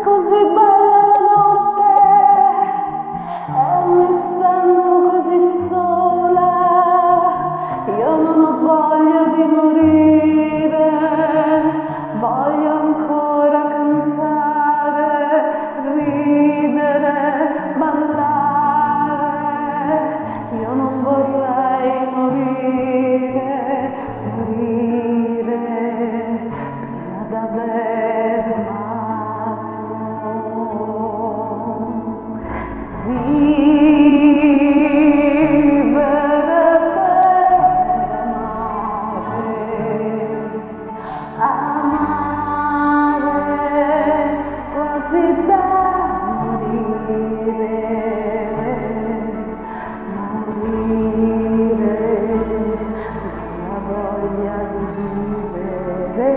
così bella la notte e mi sento così sola. Io non ho voglia di morire, voglio ancora cantare, ridere, ballare. Io non vorrei morire prima d'aver vivere per amare quasi da morire, la voglia di vivere.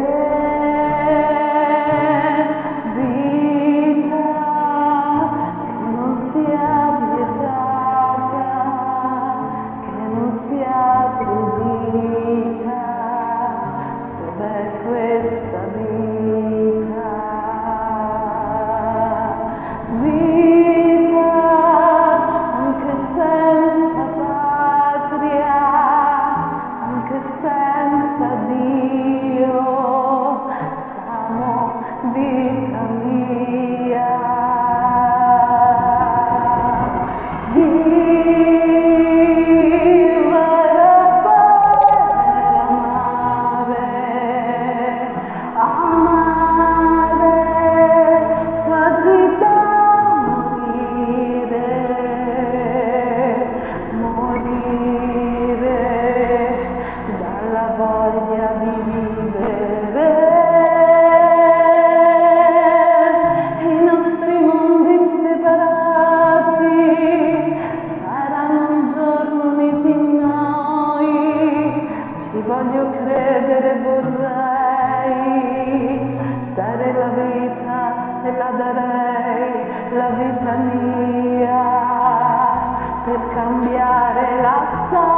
Dov'è questa vita? Vita anche senza patria, anche senza Dio. T'amo, vita mia. Voglia di vivere, i nostri mondi separati saranno un giorno uniti in noi. Ci voglio credere, vorrei dare la vita e la darei, la vita mia, per cambiare la storia.